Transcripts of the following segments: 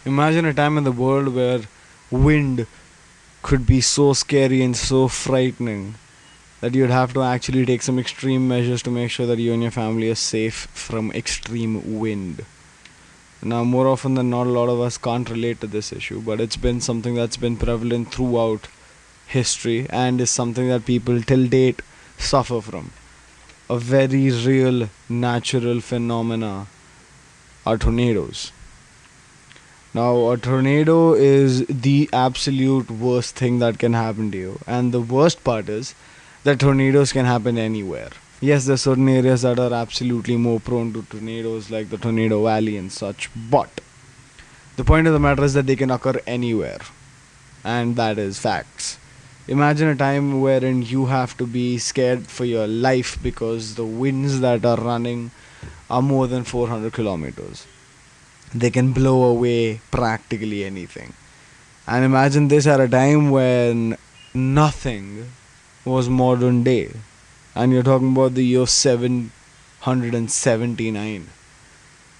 Imagine a time in the world where wind could be so scary and so frightening that you'd have to actually take some extreme measures to make sure that you and your family are safe from extreme wind. Now, more often than not, a lot of us can't relate to this issue, but it's been something that's been prevalent throughout history and is something that people till date suffer from. A very real natural phenomena are tornadoes. Now, a tornado is the absolute worst thing that can happen to you, and the worst part is that tornadoes can happen anywhere. Yes, there are certain areas that are absolutely more prone to tornadoes, like the Tornado Valley and such, but the point of the matter is that they can occur anywhere, and that is facts. Imagine a time wherein you have to be scared for your life because the winds that are running are more than 400 kilometers. They can blow away practically anything. And imagine this at a time when nothing was modern day. And you're talking about the year 779.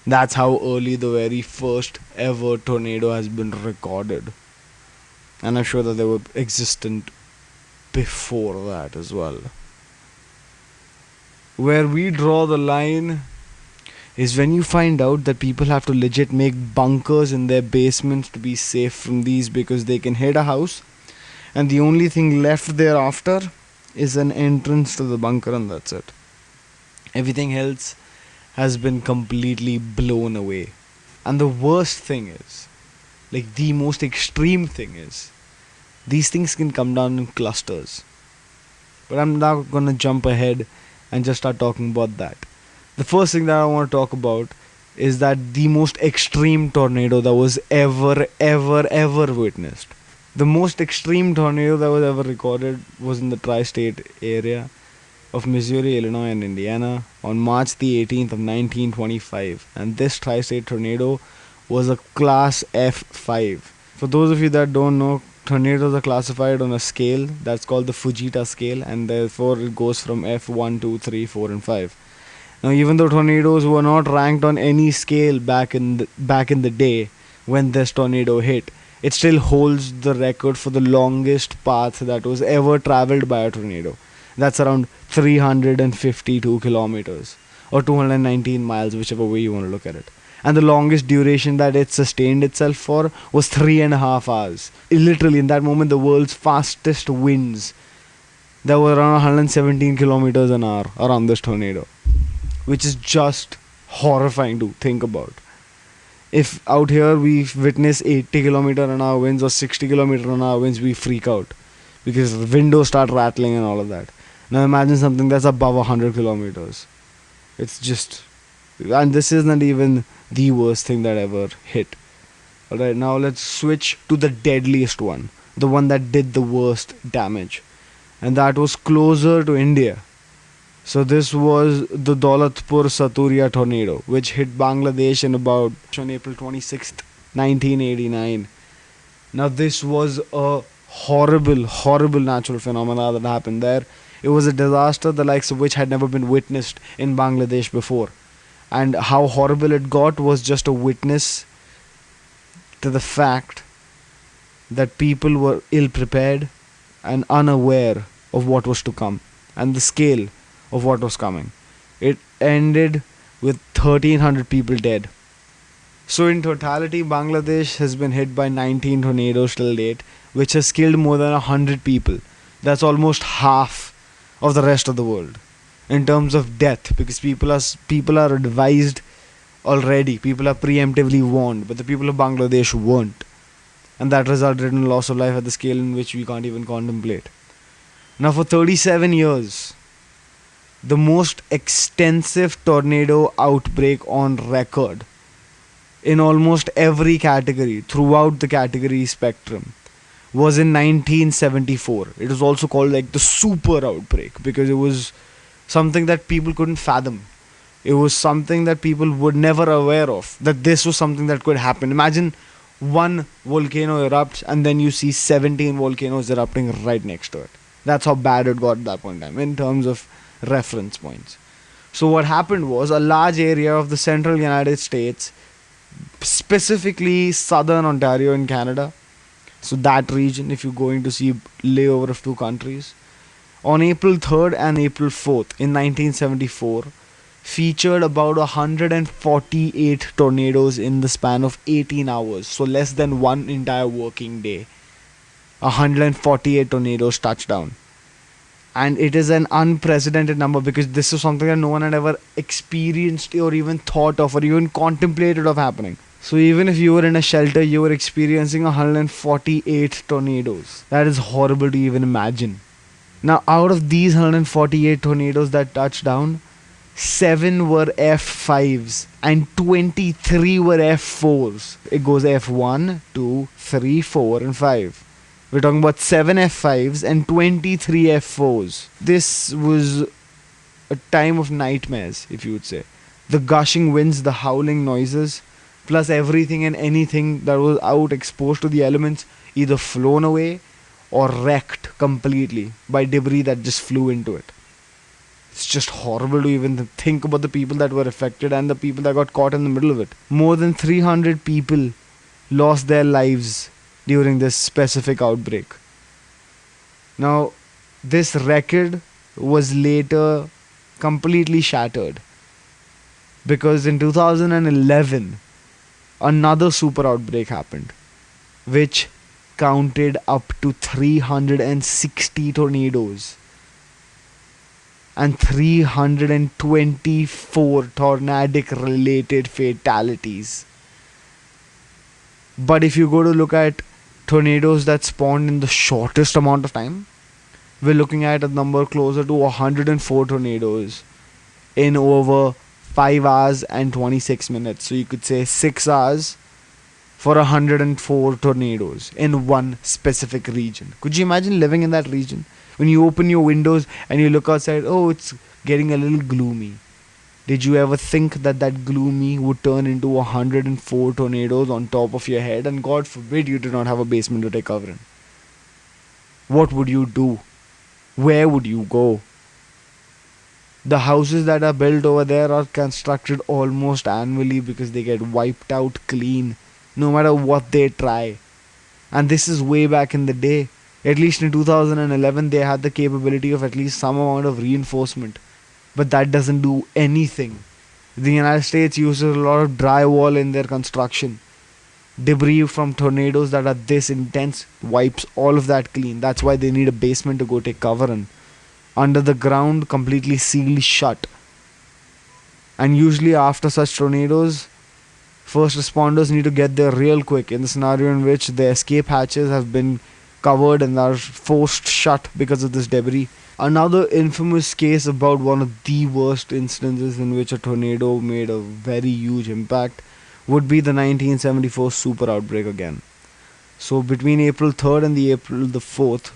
That's how early the very first ever tornado has been recorded. And I'm sure that they were existent before that as well. Where we draw the line is when you find out that people have to legit make bunkers in their basements to be safe from these, because they can hit a house and the only thing left thereafter is an entrance to the bunker, and that's it. Everything else has been completely blown away. And the worst thing is, like the most extreme thing is, these things can come down in clusters. But I'm now gonna jump ahead and just start talking about that. The first thing that I want to talk about is that the most extreme tornado that was ever witnessed. The most extreme tornado that was ever recorded was in the tri-state area of Missouri, Illinois, and Indiana on March the 18th of 1925. And this tri-state tornado was a class F5. For those of you that don't know, tornadoes are classified on a scale that's called the Fujita scale, and therefore it goes from F1, 2, 3, 4, and 5. Now, even though tornadoes were not ranked on any scale back in the day when this tornado hit, it still holds the record for the longest path that was ever traveled by a tornado. That's around 352 kilometers or 219 miles, whichever way you want to look at it. And the longest duration that it sustained itself for was 3.5 hours. Literally, in that moment, the world's fastest winds that were around 117 kilometers an hour around this tornado, which is just horrifying to think about. If out here we witness 80 kilometer an hour winds or 60 kilometer an hour winds, we freak out because windows start rattling and all of that. Now imagine something that's above 100 kilometers. It's just, and this isn't even the worst thing that ever hit. Alright, now let's switch to the deadliest one, the one that did the worst damage, and that was closer to India. So this was the Daulatpur Saturia tornado, which hit Bangladesh in about on April 26th, 1989. Now this was a horrible natural phenomena that happened there. It was a disaster the likes of which had never been witnessed in Bangladesh before. And how horrible it got was just a witness to the fact that people were ill prepared and unaware of what was to come and the scale of what was coming. It ended with 1,300 people dead. So in totality, Bangladesh has been hit by 19 tornadoes till date, which has killed more than 100 people. That's almost half of the rest of the world in terms of death, because people are advised already, people are preemptively warned, but the people of Bangladesh weren't, and that resulted in loss of life at the scale in which we can't even contemplate. Now for 37 years, the most extensive tornado outbreak on record in almost every category throughout the category spectrum was in 1974. It was also called like the super outbreak because it was something that people couldn't fathom. It was something that people were never aware of, that this was something that could happen. Imagine one volcano erupts and then you see 17 volcanoes erupting right next to it. That's how bad it got at that point in time in terms of reference points. So what happened was a large area of the central United States specifically southern Ontario in Canada. So that region, if you're going to see layover of two countries. On April 3rd and April 4th in 1974, featured about 148 tornadoes in the span of 18 hours, so less than one entire working day. 148 tornadoes touched down. And it is an unprecedented number because this is something that no one had ever experienced or even thought of or even contemplated of happening. So even if you were in a shelter, you were experiencing 148 tornadoes. That is horrible to even imagine. Now, out of these 148 tornadoes that touched down, 7 were F5s and 23 were F4s. It goes F1, 2, 3, 4, and 5. We're talking about 7 F5s and 23 F4s. This was a time of nightmares, if you would say. The gushing winds, the howling noises, plus everything and anything that was out exposed to the elements, either flown away or wrecked completely by debris that just flew into it. It's just horrible to even think about the people that were affected and the people that got caught in the middle of it. More than 300 people lost their lives during this specific outbreak. Now, this record was later completely shattered because in 2011, another super outbreak happened, which counted up to 360 tornadoes and 324 tornadic related fatalities. But if you go to look at tornadoes that spawned in the shortest amount of time, we're looking at a number closer to 104 tornadoes in over 5 hours and 26 minutes. So you could say 6 hours for 104 tornadoes in one specific region. Could you imagine living in that region? When you open your windows and you look outside, oh, it's getting a little gloomy. Did you ever think that that gloomy would turn into 104 tornadoes on top of your head? And God forbid you did not have a basement to take cover in. What would you do? Where would you go? The houses that are built over there are constructed almost annually because they get wiped out clean no matter what they try. And this is way back in the day. At least in 2011 they had the capability of at least some amount of reinforcement. But that doesn't do anything. The United States uses a lot of drywall in their construction. Debris from tornadoes that are this intense wipes all of that clean. That's why they need a basement to go take cover in. Under the ground, completely sealed shut. And usually after such tornadoes, first responders need to get there real quick in the scenario in which the escape hatches have been covered and are forced shut because of this debris. Another infamous case about one of the worst instances in which a tornado made a very huge impact would be the 1974 super outbreak again. So between April 3rd and the April the 4th,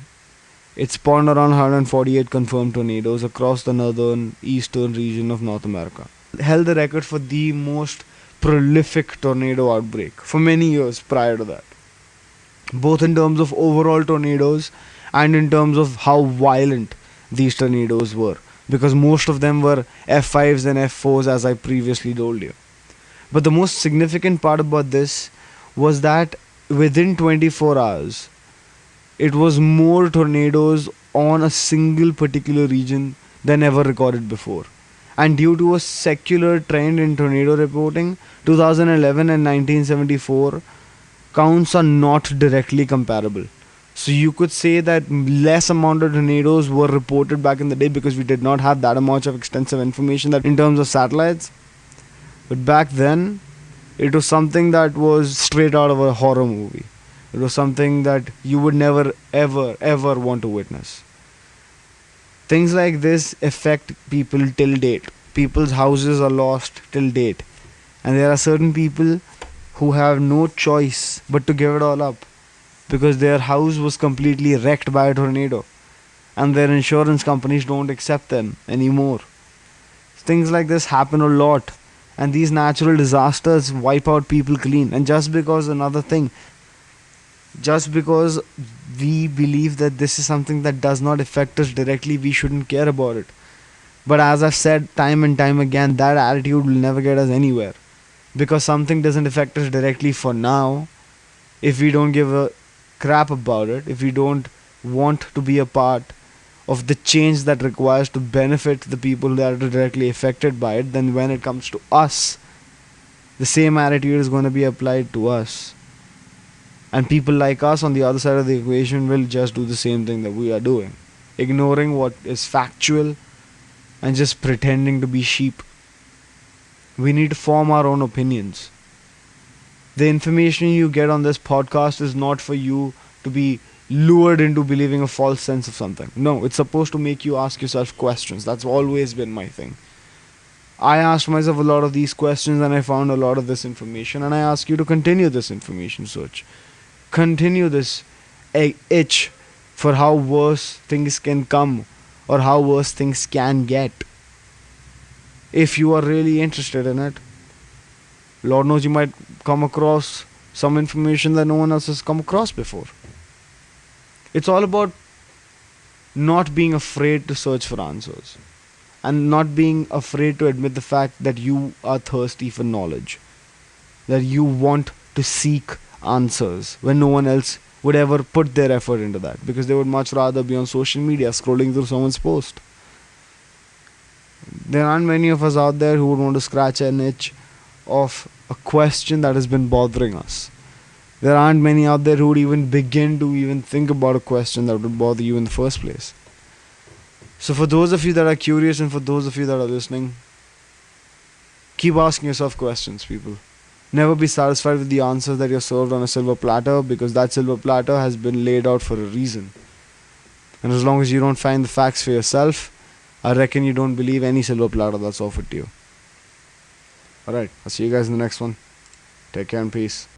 it spawned around 148 confirmed tornadoes across the northern eastern region of North America. It held the record for the most prolific tornado outbreak for many years prior to that, both in terms of overall tornadoes and in terms of how violent these tornadoes were, because most of them were F5s and F4s, as I previously told you. But the most significant part about this was that within 24 hours, it was more tornadoes on a single particular region than ever recorded before. And due to a secular trend in tornado reporting, 2011 and 1974 counts are not directly comparable. So you could say that less amount of tornadoes were reported back in the day because we did not have that much of extensive information that in terms of satellites. But back then, it was something that was straight out of a horror movie. It was something that you would never, ever, ever want to witness. Things like this affect people till date. People's houses are lost till date. And there are certain people who have no choice but to give it all up because their house was completely wrecked by a tornado and their insurance companies don't accept them anymore. Things like this happen a lot, and these natural disasters wipe out people clean. And just because we believe that this is something that does not affect us directly, we shouldn't care about it. But as I've said time and time again, that attitude will never get us anywhere. because something doesn't affect us directly for now, if we don't give a crap about it, if we don't want to be a part of the change that requires to benefit the people that are directly affected by it, then when it comes to us, the same attitude is going to be applied to us. And people like us on the other side of the equation will just do the same thing that we are doing, ignoring what is factual and just pretending to be sheep. We need to form our own opinions. The information you get on this podcast is not for you to be lured into believing a false sense of something. No, it's supposed to make you ask yourself questions. That's always been my thing. I asked myself a lot of these questions and I found a lot of this information, and I ask you to continue this information search. Continue this itch for how worse things can come or how worse things can get. If you are really interested in it, Lord knows you might come across some information that no one else has come across before. It's all about not being afraid to search for answers and not being afraid to admit the fact that you are thirsty for knowledge, that you want to seek answers when no one else would ever put their effort into that, because they would much rather be on social media scrolling through someone's post. There aren't many of us out there who would want to scratch an itch of a question that has been bothering us. There aren't many out there who would even begin to even think about a question that would bother you in the first place. So for those of you that are curious and for those of you that are listening, keep asking yourself questions, people. Never be satisfied with the answers that you're served on a silver platter, because that silver platter has been laid out for a reason. And as long as you don't find the facts for yourself, I reckon you don't believe any silver platter that's offered to you. Alright, I'll see you guys in the next one. Take care and peace.